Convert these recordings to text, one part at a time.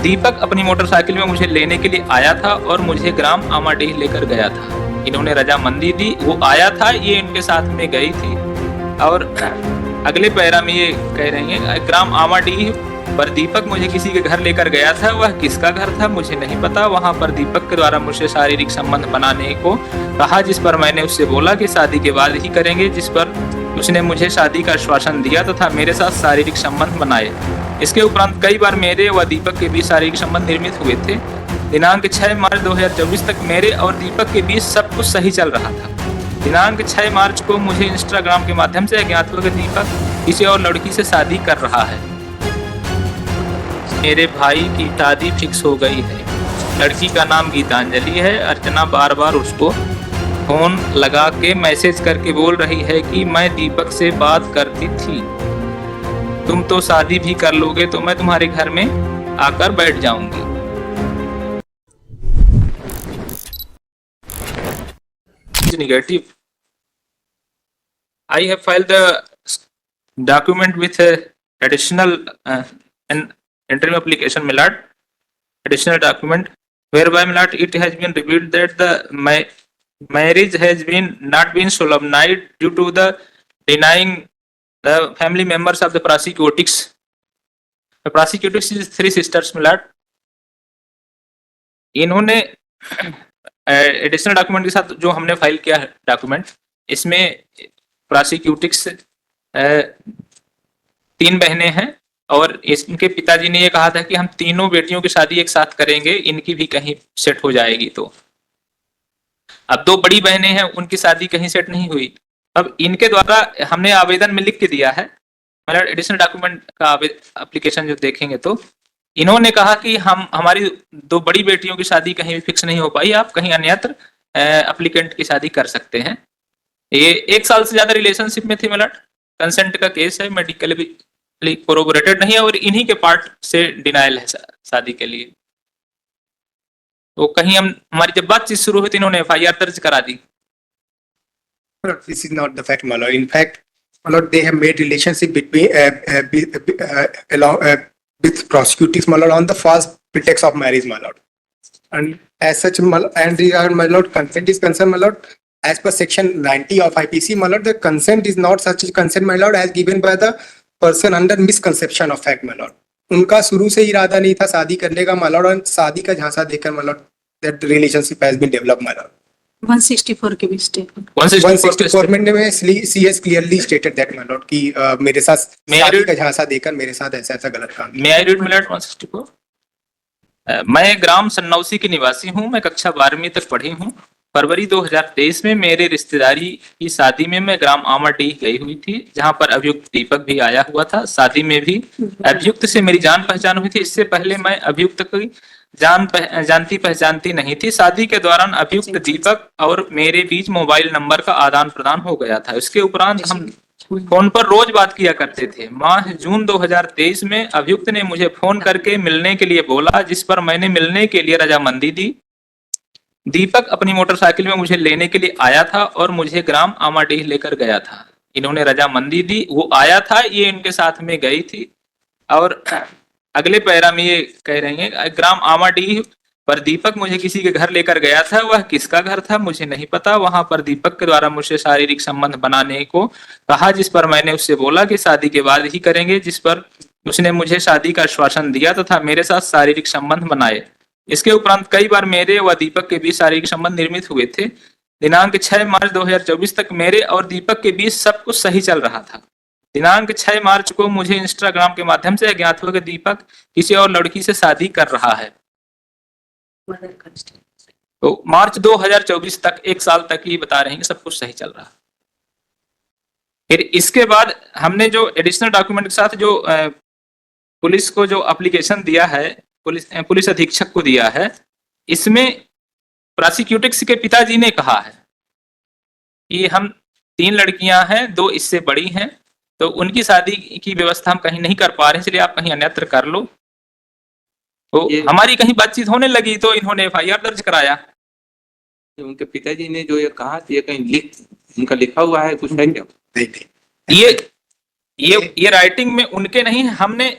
दीपक अपनी मोटरसाइकिल में मुझे लेने के लिए आया था और मुझे ग्राम आमाडीह लेकर गया था। इन्होंने रजामंदी दी, वो आया था, ये इनके साथ में गई थी। और अगले पैरा में ये कह रही है, ग्राम आमाडीह पर दीपक मुझे किसी के घर लेकर गया था। वह किसका घर था मुझे नहीं पता। वहां पर दीपक के द्वारा मुझसे शारीरिक संबंध बनाने को कहा, जिस पर मैंने उससे बोला कि शादी के बाद ही करेंगे, जिस पर उसने मुझे शादी का आश्वासन दिया तथा मेरे साथ शारीरिक संबंध बनाए। इसके उपरांत कई बार मेरे व दीपक के बीच शारीरिक संबंध निर्मित हुए थे। दिनांक 6 मार्च 2024 तक मेरे और दीपक के बीच सब कुछ सही चल रहा था। दिनांक 6 मार्च को मुझे इंस्टाग्राम के माध्यम से अज्ञात हुआ कि दीपक किसी और लड़की से शादी कर रहा है। मेरे भाई की शादी फिक्स हो गई है। लड़की का नाम गीतांजलि है। अर्चना बार बार उसको फोन लगा के मैसेज करके बोल रही है कि मैं दीपक से बात करती थी, तुम तो शादी भी कर लोगे तो मैं तुम्हारे घर में आकर बैठ जाऊंगी। Negative. I have filed the document with additional an interim application, my lord. Additional document whereby, my lord, it has been revealed that the marriage has not been solemnized due to the denying the family members of the prosecutors. The prosecutors is 3 sisters, my lord. इन्होंने additional document के साथ जो हमने file किया है document, इसमें प्रोसिक्यूटिक्स 3 बहनें हैं और इनके पिताजी ने ये कहा था कि हम तीनों बेटियों की शादी एक साथ करेंगे, इनकी भी कहीं सेट हो जाएगी। तो अब 2 बड़ी बहनें हैं, उनकी शादी कहीं सेट नहीं हुई। अब इनके द्वारा हमने आवेदन में लिख के दिया है, मतलब एडिशनल डॉक्यूमेंट का एप्लीकेशन जो देखेंगे तो इन्होंने कहा कि हमारी 2 बड़ी बेटियों की शादी कहीं भी फिक्स नहीं हो पाई, आप कहीं अन्यत्र एप्लीकेंट की शादी कर सकते हैं। ये 1 साल से ज्यादा रिलेशनशिप में थे, मतलब कंसेंट का केस है, मेडिकली कोरोबोरेटेड नहीं है और इन्हीं के पार्ट से डिनाइल है शादी के लिए। तो कहीं हमारी जब बातचीत शुरू हुई तो इन्होंने FIR दर्ज करा दी। This is not the fact, my lord. In fact, my lord, they have made relationship between along with prosecutors, my lord, on the false pretext of marriage, my lord. And as such, my lord, and regard, my lord, consent is concerned, my lord, as per section 90 of IPC, my lord, the consent is not such a consent, my lord, as given by the person under misconception of fact, my lord. उनका शुरू से इरादा नहीं था शादी करने का, my lord, और शादी का झांसा देकर, my lord, that relationship has been developed, my lord. 164 के भी स्टेटमेंट 164 में she's clearly stated that, my lord, कि मेरे साथ शादी का झांसा देकर मेरे साथ ऐसा ऐसा गलत काम। मे आई रीड, माय लॉर्ड, 164। मैं ग्राम सन्नौसी की निवासी हूं। मैं कक्षा 12वीं तक पढ़ी हूं। फरवरी 2023 में मेरे रिश्तेदारी की शादी में मैं ग्राम आमाडीह गई हुई थी, जहां पर अभियुक्त दीपक भी आया हुआ था। शादी में भी अभियुक्त से मेरी जान पहचान हुई थी। इससे पहले मैं अभियुक्त की जानती पहचानती नहीं थी। शादी के दौरान अभियुक्त दीपक और मेरे बीच मोबाइल नंबर का आदान प्रदान हो गया था। इसके उपरांत हम फोन पर रोज बात किया करते थे। माह जून 2023 में अभियुक्त ने मुझे फोन करके मिलने के लिए बोला, जिस पर मैंने मिलने के लिए रजामंदी दी। दीपक अपनी मोटरसाइकिल में मुझे लेने के लिए आया था और मुझे ग्राम आमाडीह लेकर गया था। इन्होंने रजामंदी दी, वो आया था, ये इनके साथ में गई थी। और अगले पैरा में ये कह रही है, ग्राम आमाडीह पर दीपक मुझे किसी के घर लेकर गया था। वह किसका घर था मुझे नहीं पता। वहां पर दीपक के द्वारा मुझसे शारीरिक संबंध बनाने को कहा, जिस पर मैंने उससे बोला कि शादी के बाद ही करेंगे, जिस पर उसने मुझे शादी का आश्वासन दिया तथा मेरे साथ शारीरिक संबंध बनाए। इसके उपरांत कई बार मेरे व दीपक के बीच शारीरिक संबंध निर्मित हुए थे। दिनांक 6 मार्च 2024 तक मेरे और दीपक के बीच सब कुछ सही चल रहा था। दिनांक 6 मार्च को मुझे इंस्टाग्राम के माध्यम से अज्ञात हुआ कि दीपक किसी और लड़की से शादी कर रहा है। तो मार्च 2024 तक 1 साल तक ही बता रहे हैं कि सब कुछ सही चल रहा। फिर इसके बाद हमने जो एडिशनल डॉक्यूमेंट के साथ जो पुलिस को जो एप्लीकेशन दिया है, पुलिस अधीक्षक को दिया है, इसमें प्रोसिक्यूटिक्स के पिताजी ने कहा है कि हम 3 लड़कियां हैं, 2 इससे बड़ी हैं, तो उनकी शादी की व्यवस्था हम कहीं नहीं कर पा रहे, इसलिए आप कहीं अन्यत्र कर लो। तो हमारी कहीं बातचीत होने लगी तो इन्होंने FIR दर्ज कराया। उनके पिताजी ने जो ये कहा, ये कहीं उनका लिखा हुआ है कुछ है क्या? ये राइटिंग में उनके नहीं, हमने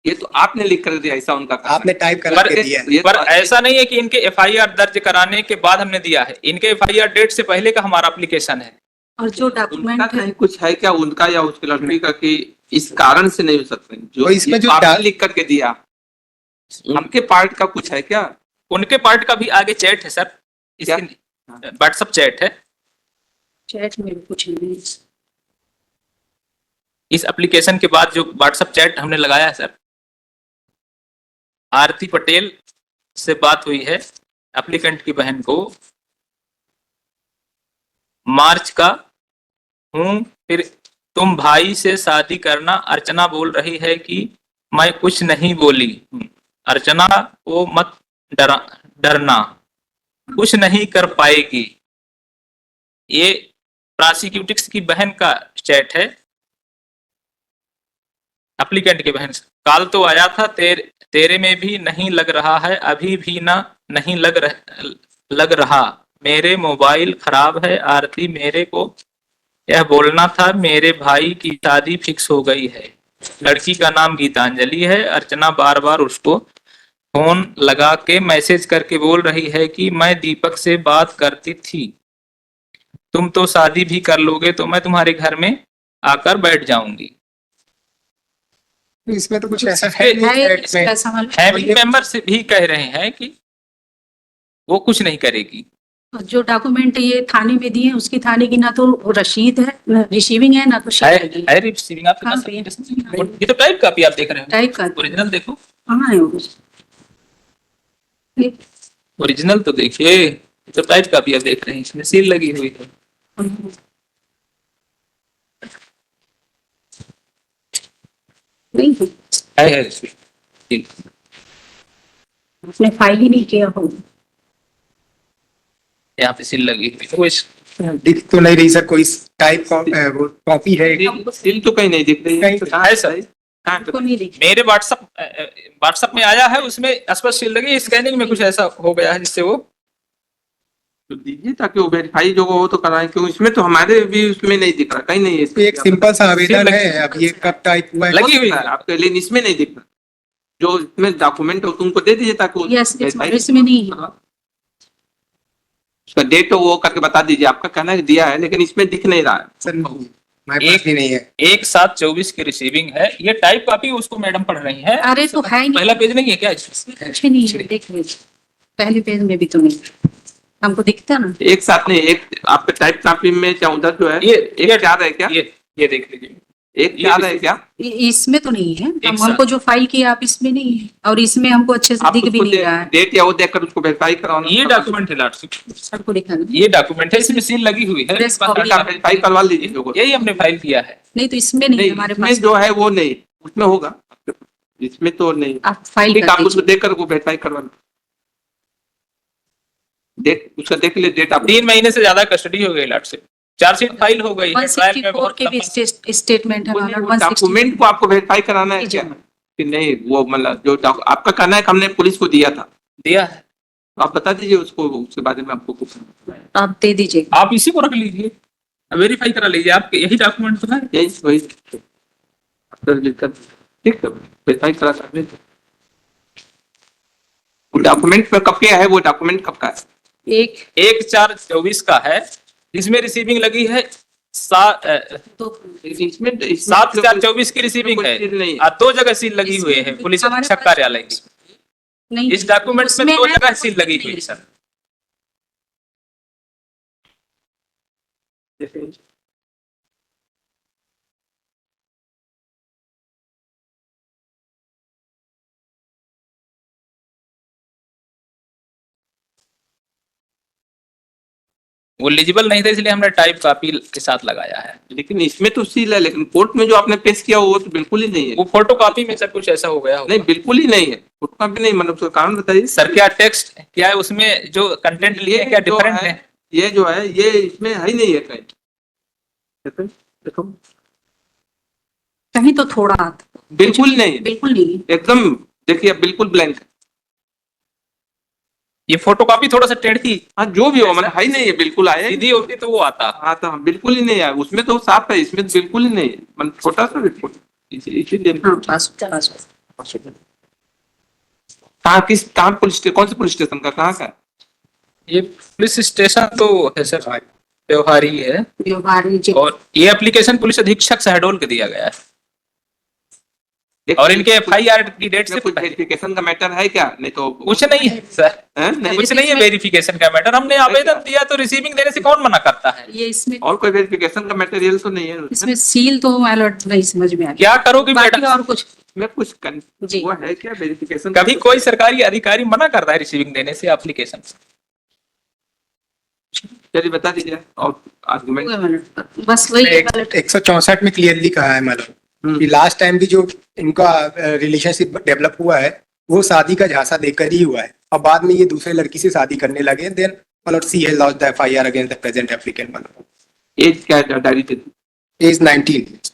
ये तो आपने लिख कर दिया, ऐसा उनका कहना आपने टाइप करा पर के दिया है। ये पर तो- ऐसा नहीं है कि इनके एफआईआर दर्ज कराने के बाद हमने दिया है, इनके एफआईआर डेट से पहले का हमारा एप्लीकेशन है। और जो उनका डॉक्यूमेंट है कहीं कुछ है क्या उनका या उसके लड़की का कि इस कारण से नहीं हो सकते, जो तो इसमें ये जो आपने डा- लिख करके दिया, उनके पार्ट का कुछ है क्या? उनके पार्ट का भी आगे चैट है सर, क्या? इसके व्हाट्सएप चैट है। चैट में भी कुछ नहीं है। इस एप्लीकेशन के बाद जो व्हाट्सएप चैट हमने लगाया है सर, आरती पटेल से बात हुई है एप्लीकेंट की बहन को, मार्च का हूं, फिर तुम भाई से शादी करना, अर्चना बोल रही है कि मैं कुछ नहीं बोली हूं। अर्चना को मत डरना, कुछ नहीं कर पाएगी। ये प्रोसिक्यूटिक्स की बहन का चैट है, एप्लीकेंट की बहन से। कॉल तो आया था तेरे में भी नहीं लग रहा है, अभी भी ना नहीं लग रहा, मेरे मोबाइल खराब है। आरती मेरे को यह बोलना था मेरे भाई की शादी फिक्स हो गई है। लड़की का नाम गीतांजलि है। अर्चना बार बार उसको फोन लगा के मैसेज करके बोल रही है कि मैं दीपक से बात करती थी, तुम तो शादी भी कर लोगे तो मैं तुम्हारे घर में आकर बैठ जाऊंगी। तो इसमें तो कुछ ऐसा है नहीं है चैट में। कैसा मालूम? फैमिली मेंबर से भी कह रहे हैं कि वो कुछ नहीं करेगी। और जो डॉक्यूमेंट ये थाने में दिए उसकी थाने की ना तो रसीद है, ना रिसीविंग है, ना तो है रिसीविंग आपके हाँ, पास? भैया। ये तो टाइप कॉपी आप देख रहे हो, टाइप कर ओरिजिनल देखो, कहाँ है वो? ओरिजिनल तो देखिए। ये तो टाइप कॉपी आप देख रहे हैं, इसमें सील लगी हुई है। नहीं है सील। आपने फाइल ही नहीं किया हो। यहाँ पे सील लगी हुई है। वो इस दिख तो नहीं रही सर कोई टाइप वो कॉपी है। सील तो कहीं नहीं दिख रही कहीं तो है कहाँ सर, कहाँ को नहीं देखी। मेरे व्हाट्सएप में आया है, उसमें स्पष्ट सील लगी। स्कैनिंग में कुछ ऐसा हो गया है जिससे वो तो दीजिए ताकि वो वेरीफाई जो हो तो कराएं, क्योंकि इसमें तो हमारे भी उसमें नहीं दिख रहा, कहीं नहीं है इस पे एक सिंपल सा आवेदन है, अब ये कब टाइप हुआ है। लगी हुई है। आपके, लेकिन इसमें नहीं दिख रहा। जो इसमें डॉक्यूमेंट हो तुमको दे दीजिए ताकि वो यस verify- इसमें नहीं है। उसका डेट वो करके बता दीजिए। आपका कहना है कि दिया है लेकिन इसमें दिख नहीं रहा है। सर नहीं, हमारे पास भी नहीं है। 1/7/24 की रिसीविंग है। ये टाइप कॉपी उसको मैडम पढ़ रही है। अरे तो है ही नहीं, पहला पेज नहीं है क्या इसमें? कुछ नहीं है। देख लीजिए पहले पेज में भी तो नहीं, हमको दिखता ना। एक साथ नहीं, एक आपके टाइप कॉपी में चाहे उधर जो है ये एक चार है क्या? ये देख लीजिए, एक चार है क्या? इसमें तो नहीं है। एक हमको जो फाइल किया आप इसमें नहीं है, और इसमें हमको अच्छे से आप दिख भी उसको नहीं रहा है। डेट या वो देखकर उसको वेरीफाई कराना। ये डॉक्यूमेंट है लास्ट, सर को दिखाना। ये डॉक्यूमेंट है, इसमें सील लगी हुई है। Press copy। आप वेरीफाई करवा लीजिए लोगों को। यही हमने फाइल किया है। नहीं तो इसमें नहीं है नहीं, हमारे इसमें पास। जो है वो नहीं, उसमें होगा, इसमें तो नहीं। आप फाइल ठीक, कर आप उसको दीजिए। देखकर वो वेरीफाई करवा लो। डेट उसका देख ले, डेट आप 3 महीने से ज्यादा कस्टडी हो गई लाट से। चार्जशीट फाइल हो गई है, ट्रायल में 164 बहुत के भी स्टेटमेंट है हमारा। डॉक्यूमेंट को आपको वेरीफाई कराना है क्या? कि नहीं वो मतलब जो आपका कहना है कि हमने पुलिस को दिया था, दिया है। तो आप बता दीजिए उसको, उसके बारे में आपको कुछ आप दे दीजिए। आप इसी को रख लीजिए, वेरीफाई करा लीजिए। आपके यही डॉक्यूमेंट तो है। यही वही ठीक है, वेरीफाई करा सकते। डॉक्यूमेंट में कब क्या है, वो डॉक्यूमेंट कब का है? 1/4/24 का है, जिसमें रिसीविंग लगी है तो इसमें 7/4/24 की रिसीविंग है। नहीं, 2 जगह सील लगी हुई है पुलिस अधीक्षक कार्यालय की। नहीं, इस डॉक्यूमेंट में 2 है जगह तो सील लगी हुई है सर। वो एलिजिबल नहीं था, इसलिए हमने टाइप कॉपी के साथ लगाया है। लेकिन इसमें तो सील है, लेकिन कोर्ट में जो आपने पेश किया वो तो बिल्कुल ही नहीं है। वो फोटो कॉपी में सर कुछ ऐसा हो गया होगा। नहीं, बिल्कुल ही नहीं है, कोर्ट का भी नहीं, मतलब उसका कारण बताइए सर क्या टेक्स्ट क्या है उसमें, जो कंटेंट लिए क्या जो डिफरेंट है? ये जो है ये इसमें है ही नहीं है कहीं। देखो कहीं तो थोड़ा आता। बिल्कुल नहीं है, बिल्कुल नहीं है। एकदम देखिए बिल्कुल ब्लैंक। ये फोटो कॉपी थोड़ा सा टेढ़ी हाँ जो भी हो, मतलब है ही नहीं है, बिल्कुल आया ही सीधी होती तो वो आता। हाँ तो बिल्कुल ही नहीं है, उसमें तो साफ है, इसमें तो बिल्कुल ही नहीं है, मतलब छोटा सा बिल्कुल इसीलिए हाँ, पास। कहाँ पुलिस स्टेशन, कौन से पुलिस स्टेशन का, कहाँ का? ये पुलिस स्टेशन तो है सर, व्यवहारी है, व्यवहारी जी। और ये एप्लीकेशन पुलिस अधीक्षक शहडोल के दिया गया है, और इनके FIR की डेट से कुछ पहले। वेरिफिकेशन का मैटर है क्या? नहीं तो कुछ नहीं है सर, हैं? नहीं। कुछ नहीं है वेरिफिकेशन का मैटर। हमने आवेदन दिया तो रिसीविंग देने से कौन मना करता है? ये इसमें और कोई वेरिफिकेशन का मटेरियल तो नहीं है इसमें सील तो माय लॉर्ड नहीं समझ में आ गया। क्या करोगी बाकी मैडम? और कुछ मैं कुछ जी। वो है क्या वेरिफिकेशन? कभी कोई सरकारी अधिकारी मना करता है रिसीविंग देने से एप्लीकेशन से? चलिए बता दीजिए और आर्गुमेंट। बस वही है। 164 में क्लियरली कहा है मतलब कि लास्ट टाइम भी जो इनका रिलेशनशिप डेवलप हुआ है वो शादी का झांसा देकर ही हुआ है, और बाद में ये दूसरे लड़की से शादी करने लगे, देन मतलब she has lost the FIR against the present applicant. मतलब एज क्या है डायरी पे? एज 19।